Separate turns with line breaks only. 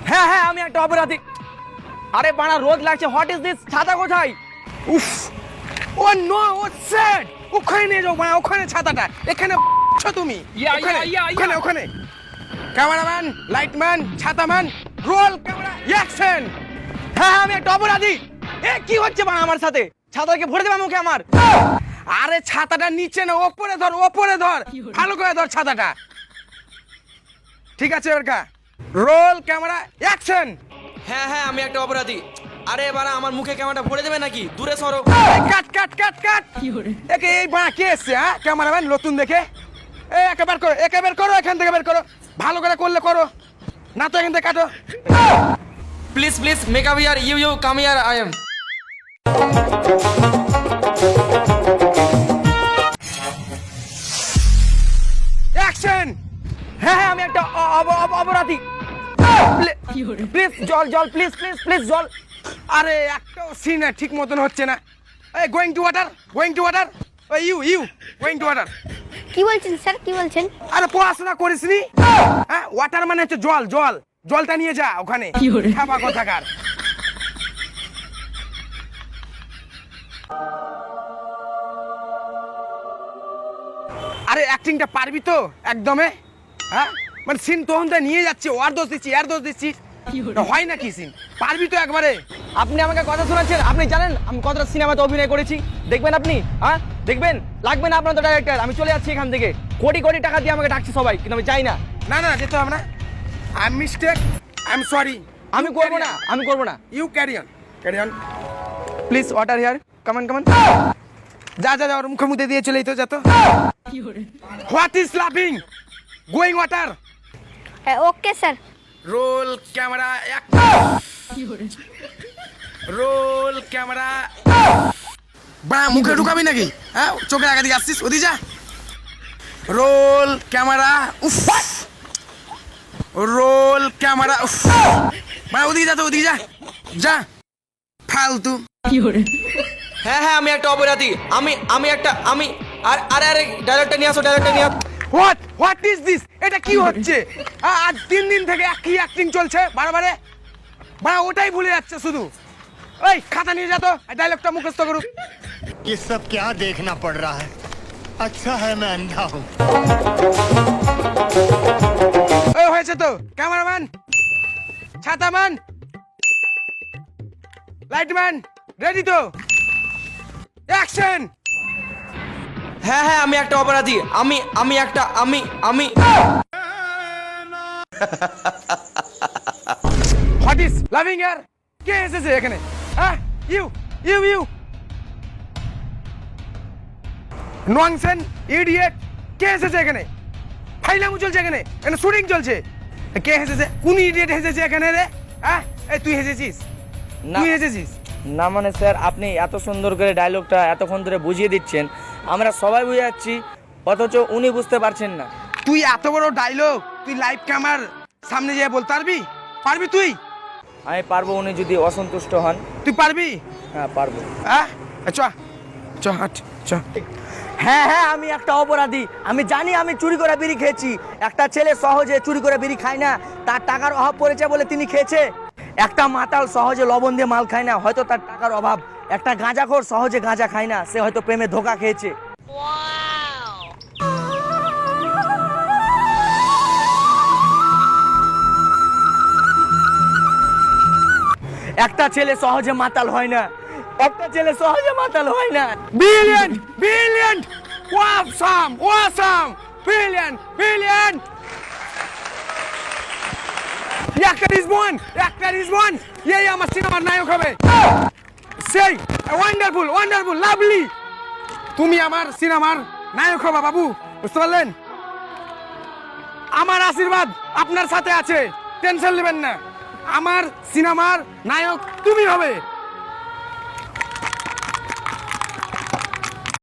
হ্যাঁ হ্যাঁ আমি একটা অপরাধী। আরে বাড়া রোদ লাগছে, হোয়াট ইজ দিস? ছাতা কোথায়?
উফ, ও নো, ও স্যাড। ওখানে নিয়ে যাও বাড়া, ওখানে ছাতাটা, এখানে তুমি ওখানে ওখানে ওখানে। ক্যামেরাম্যান, লাইটম্যান, ছাতাম্যান, রোল ক্যামেরা, অ্যাকশন।
হ্যাঁ হ্যাঁ আমি একটা অপরাধী। এ কি হচ্ছে বাড়া আমার সাথে? ছাতাকে ভরে দেবে মুখে আমার।
আরে ছাতাটা নিচে না, ওপরে ধর, ওপরে ধর, ভালো করে ধর ছাতাটা। ঠিক আছে এবার কা, রোল ক্যামেরা, অ্যাকশন।
হ্যাঁ হ্যাঁ আমি একটা অপরাধী। আরে বাড়া আমার মুখে ক্যামেরাটা ভরে দেবে নাকি? দূরে সরো।
কাট কাট কাট কাট। একে এই বাঁ কে এসছে? হ্যাঁ ক্যামেরাম্যান নতুন দেখে। একে বের করো, একে বের করো, এখান থেকে বের করো, ভালো করে করলে করো, না তো এখান থেকে কাটো।
প্লিজ প্লিজ মেক আপ ইয়ার, ইউ কাম ইয়ার, আই এম।
অ্যাকশন।
হ্যাঁ হ্যাঁ আমি একটা অপরাধী। প্লিজ জল জল, প্লিজ প্লিজ প্লিজ জল।
আরে একটাও সিন ঠিক মতন হচ্ছে না। এই going to water, going to water. ওই ইউ গোয়িং টু ওয়াটার।
কি বলছেন স্যার, কি বলছেন?
আরে পড়াশোনা করিসনি? হ্যাঁ, ওয়াটার মানে হচ্ছে জল, জল, জলটা নিয়ে যা ওখানে। খাবা কোথাকার। আরে অ্যাক্টিংটা পারবি তো একদমে? হ্যাঁ মানে সিন তখন তো নিয়ে যাচ্ছে, ওর দোষ দিচ্ছি, এর দোষ দিচ্ছি, হয় না কি সিন? পারবি তো একবারে?
আপনি আমাকে কথা শোনাচ্ছেন? আপনি জানেন আমি কতটা সিনেমাতে অভিনয় করেছি? দেখবেন আপনি? হ্যাঁ দেখবেন? লাগবে না আপনার তো ডাইরেক্টর, আমি চলে যাচ্ছি এখান থেকে। কোটি কোটি টাকা দিয়ে আমাকে ডাকছে সবাই, কিন্তু আমি চাই না।
না না যেতে হবে না। I am mistake, I am sorry.
আমি করবো না, আমি করবো না।
You carry on, carry on. Please water here, come on come on. যা যা যা, ওর মুখে মুখে দিয়ে চলে তো, যা তো। হোয়াট ইজ লাফিং? Going water.
Okay sir.
Roll camera, roll camera. বা মুখে ঢুকাবি নাকি? হ্যাঁ চোখের আগে দিকে আসছিস, ওদিকে যা। রোল ক্যামেরা, উফ, রোল ক্যামেরা, উফ। বা ওদিকে যা তো, ওদিকে যা, যা ফালতু।
হ্যাঁ হ্যাঁ আমি একটা অপরাধী। আমি একটা আরে আরে আরে ডাইরেক্টর নিয়ে আসো, ডাইরেক্টর নিয়ে আসো।
What is this? এটা কি হচ্ছে? আজ 3 দিন থেকে একই অ্যাক্টিং চলছে বারবারে। মানে ওটাই ভুলে যাচ্ছে শুধু। ওই খাতা নিয়ে যা তো, ডায়লগটা মুখস্থ করুক।
ये सब क्या देखना पड़ रहा है? अच्छा है मैं अंधा हूँ।
ওই হয়েছে তো। ক্যামেরাম্যান, ছাতাম্যান, লাইটম্যান, রেডি তো? অ্যাকশন।
হ্যাঁ হ্যাঁ আমি একটা অপরাধী। আমি একটা
হোয়াট ইজ লাভিং ইয়ার? কে এসেছে এখানে? হ্যাঁ you you you nonsense idiot. কে এসেছে এখানে? ফাইলামু চলছে এখানে, এখানে শুটিং চলছে। কে এসেছে? কোন ইডিয়েট এসেছে এখানে রে? হ্যাঁ এই তুই এসেছিস? তুই এসেছিস?
না মানে স্যার আপনি এত সুন্দর করে ডায়লগটা এতক্ষণ ধরে বুঝিয়ে দিচ্ছেন, আমরা সবাই বুঝে যাচ্ছি, অথচ উনি বুঝতে পারছেন না।
তুই এত বড় ডায়লগ তুই লাইভ ক্যামেরার সামনে যেয়ে বলতে পারবি? পারবি তুই?
আমি পারবো, উনি যদি অসন্তুষ্ট হন।
তুই পারবি?
হ্যাঁ পারবো।
হ্যাঁ চ চ হাট চ।
হ্যাঁ হ্যাঁ আমি একটা অপরাধী। আমি জানি আমি চুরি করে বিড়ি খেয়েছি। একটা ছেলে সহজে চুরি করে বিড়ি খায় না, তার টাকার অভাব পড়েছে বলে তিনি খেয়েছে। একটা মাতাল সহজে লবণ দিয়ে মাল খায় না, হয়তো তার টাকার অভাব। একটা গাঁজাখোর সহজে গাঁজা খায় না, সে হয়তো প্রেমে ধোঁকা খেয়েছে। একটা ছেলে সহজে মাতাল হয় না, একটা ছেলে সহজে মাতাল হয় না।
Brilliant brilliant, awesome awesome, brilliant brilliant. Actor is one. এই আমার সিনেমার নায়ক হবে। সেই ওয়ান্ডারফুল ওয়ান্ডারফুল লাভলি। তুমি আমার সিনেমার নায়ক হবে বাবু, বুঝতে পারলেন? আমার আশীর্বাদ আপনার সাথে আছে, টেনশন নেবেন না। আমার সিনেমার নায়ক তুমি হবে।